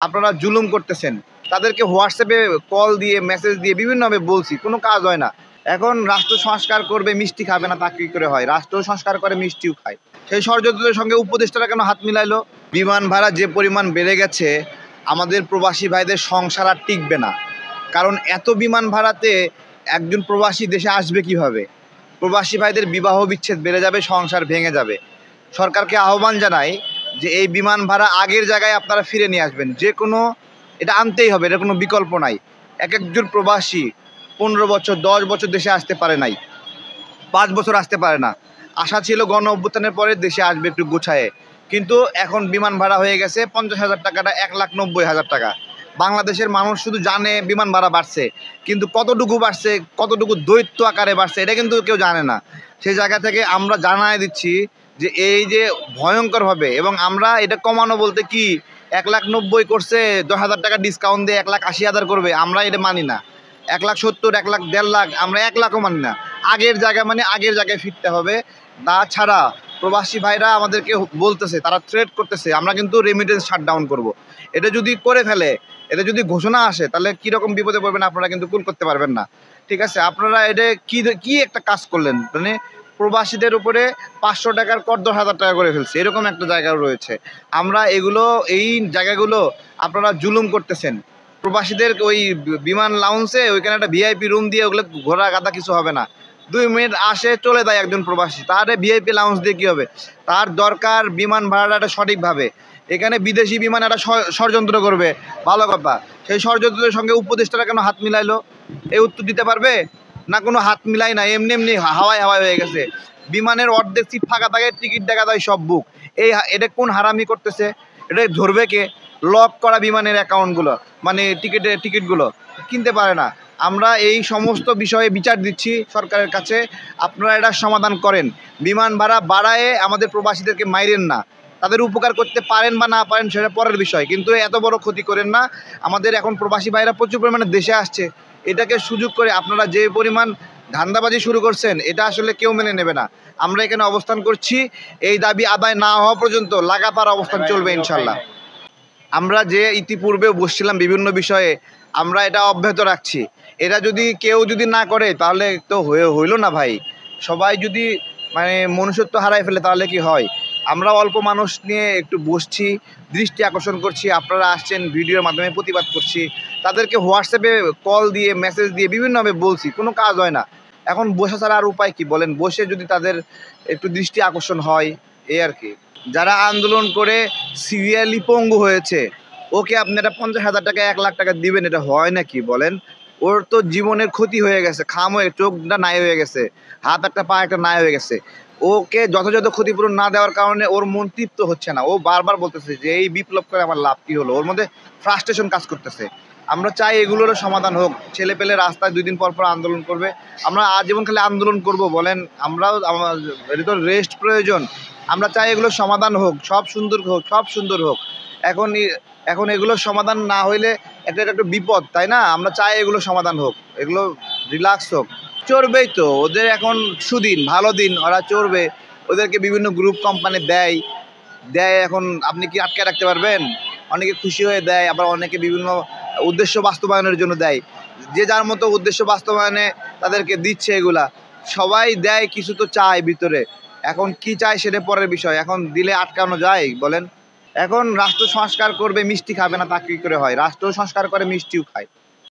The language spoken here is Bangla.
আপনারা জুলুম করতেছেন। তাদেরকে হোয়াটসঅ্যাপে কল দিয়ে মেসেজ দিয়ে বিভিন্নভাবে বলছি, কোনো কাজ হয় না। এখন রাষ্ট্র সংস্কার করবে, মিষ্টি খাবে না তা কি করে হয়? রাষ্ট্র সংস্কার করে মিষ্টিও খায়। সেই ষড়যন্ত্রের সঙ্গে উপদেষ্টারা কেন হাত মিলাইলো? বিমান ভাড়া যে পরিমাণ বেড়ে গেছে, আমাদের প্রবাসী ভাইদের সংসার আর টিকবে না। কারণ এত বিমান ভাড়াতে একজন প্রবাসী দেশে আসবে কিভাবে? প্রবাসী ভাইদের বিবাহ বিচ্ছেদ বেড়ে যাবে, সংসার ভেঙে যাবে। সরকারকে আহ্বান জানাই যে এই বিমান ভাড়া আগের জায়গায় আপনারা ফিরে নিয়ে আসবেন। যে কোনো এটা আনতেই হবে, এটা কোনো বিকল্প নাই। একজন প্রবাসী 15 বছর 10 বছর দেশে আসতে পারে নাই, 5 বছর আসতে পারে না। আশা ছিল গণ অভ্যুত্থানের পরে দেশে আসবে একটু গুছায়ে, কিন্তু এখন বিমান ভাড়া হয়ে গেছে 50,000 টাকাটা 1,90,000 টাকা। বাংলাদেশের মানুষ শুধু জানে বিমান ভাড়া বাড়ছে, কিন্তু কতটুকু বাড়ছে, কতটুকু দৈত্য আকারে বাড়ছে এটা কিন্তু কেউ জানে না। সেই জায়গা থেকে আমরা জানায় দিচ্ছি যে এই যে ভয়ঙ্করভাবে, এবং আমরা এটা কমানো বলতে কি 1,90,000 করছে, 10,000 টাকা ডিসকাউন্ট দিয়ে 1,80,000 করবে, আমরা এটা মানি না। 1,70,000, 1,00,000, 1,50,000, আমরা 1,00,000ও মানি না। আগের জায়গায় মানে আগের জায়গায় ফিরতে হবে। তাছাড়া প্রবাসী ভাইরা আমাদেরকে বলতেছে, তারা থ্রেট করতেছে, আমরা কিন্তু রেমিটেন্স শাটডাউন করব। এটা যদি করে ফেলে, এটা যদি ঘোষণা আসে, তাহলে কীরকম বিপদে পড়বেন আপনারা কিন্তু কুল করতে পারবেন না। ঠিক আছে, আপনারা এটা কি একটা কাজ করলেন, মানে প্রবাসীদের উপরে 500 টাকার কর 10,000 টাকা করে ফেলছে, এরকম একটা জায়গা রয়েছে। আমরা এগুলো, এই জায়গাগুলো আপনারা জুলুম করতেছেন। প্রবাসীদের ওই বিমান লাউন্সে ওইখানে একটা ভিআইপি রুম দিয়ে ওগুলো ঘোরা গাদা কিছু হবে না। 2 মিনিট আসে চলে যায় একজন প্রবাসী, তার ভিআইপি লাউন্স দিয়ে কী হবে? তার দরকার বিমান ভাড়াটা সঠিকভাবে। এখানে বিদেশি বিমান একটা ষড়যন্ত্র করবে, ভালো কথা। সেই ষড়যন্ত্রের সঙ্গে উপদেষ্টারা কেন হাত মিলাইলো? এই উত্তর দিতে পারবে না? কোনো হাত মিলাই না, এমনি এমনি হাওয়ায় হাওয়ায় হয়ে গেছে। বিমানের অর্ধেক সিট ফাঁকা থাকে, টিকিট দেখা যায় সব বুক। এটা কোন হারামি করতেছে? এটা ধরবে কে? লক করা বিমানের অ্যাকাউন্টগুলো, মানে টিকিটগুলো কিনতে পারে না। আমরা এই সমস্ত বিষয়ে বিচার দিচ্ছি সরকারের কাছে, আপনারা এটা সমাধান করেন। বিমান ভাড়া বাড়ায়ে আমাদের প্রবাসীদেরকে মাইরেন না। তাদের উপকার করতে পারেন বা না পারেন সেটা পরের বিষয়, কিন্তু এত বড় ক্ষতি করেন না। আমাদের এখন প্রবাসী ভাইরা প্রচুর পরিমাণে দেশে আসছে, এটাকে সুযোগ করে আপনারা যে পরিমাণ ধান্দাবাজি শুরু করছেন, এটা আসলে কেউ মেনে নেবে না। আমরা এখানে অবস্থান করছি, এই দাবি আদায় না হওয়া পর্যন্ত লাগাতার অবস্থান চলবে ইনশাল্লাহ। আমরা যে ইতিপূর্বেও বসছিলাম বিভিন্ন বিষয়ে, আমরা এটা অব্যাহত রাখছি। এটা যদি কেউ না করে তাহলে তো হইল না ভাই। সবাই যদি মানে মনুষ্যত্ব হারায় ফেলে তাহলে কি হয়? আমরা অল্প মানুষ নিয়ে একটু বসছি, দৃষ্টি আকর্ষণ করছি, আপনারা আসছেন, ভিডিওর মাধ্যমে প্রতিবাদ করছি। তাদেরকে হোয়াটসঅ্যাপে কল দিয়ে মেসেজ দিয়ে বিভিন্নভাবে বলছি, কোনো কাজ হয় না। এখন বসা ছাড়া আর উপায় কি বলেন? বসে যদি তাদের একটু দৃষ্টি আকর্ষণ হয়, এই আর কি। যারা আন্দোলন করে সিরিয়ালি পঙ্গু হয়েছে, ওকে আপনি এটা 50,000 টাকা 1,00,000 টাকা দিবেন, এটা হয় নাকি বলেন? ওর তো জীবনের ক্ষতি হয়ে গেছে, খাম হয়ে, চোখটা নাই হয়ে গেছে, হাত একটা পা একটা নাই হয়ে গেছে। ওকে যথাযথ ক্ষতিপূরণ না দেওয়ার কারণে ওর মন তৃপ্ত হচ্ছে না। ও বারবার বলতেছে যে এই বিপ্লব করে আমার লাভ কি হলো? ওর মধ্যে ফ্রাস্ট্রেশন কাজ করতেছে। আমরা চাই এগুলোরও সমাধান হোক। ছেলে পেলে রাস্তায় 2 দিন পর পর আন্দোলন করবে, আমরা আজীবন খালি আন্দোলন করব বলেন? আমরাও এটা তো রেস্ট প্রয়োজন। আমরা চাই এগুলোর সমাধান হোক, সব সুন্দর হোক, সব সুন্দর হোক। এখন এগুলোর সমাধান না হইলে এটা একটা বিপদ, তাই না? আমরা চাই এগুলো সমাধান হোক, এগুলো রিল্যাক্স হোক। চড়বেই তো, ওদের এখন সুদিন, ভালো দিন, ওরা চড়বে। ওদেরকে বিভিন্ন গ্রুপ কোম্পানি দেয়। এখন আপনি কি আটকে রাখতে পারবেন? অনেকে খুশি হয়ে দেয়, আবার অনেকে বিভিন্ন উদ্দেশ্য বাস্তবায়নের জন্য দেয়। যে যার মতো উদ্দেশ্য বাস্তবায়নে তাদেরকে দিচ্ছে এগুলা। সবাই দেয়, কিছু তো চায় ভিতরে। এখন কি চায় সেটা পরের বিষয়। এখন দিলে আটকানো যায় বলেন? এখন রাষ্ট্র সংস্কার করবে, মিষ্টি খাবে না তা কি করে হয়? রাষ্ট্র সংস্কার করে, মিষ্টিও খায়।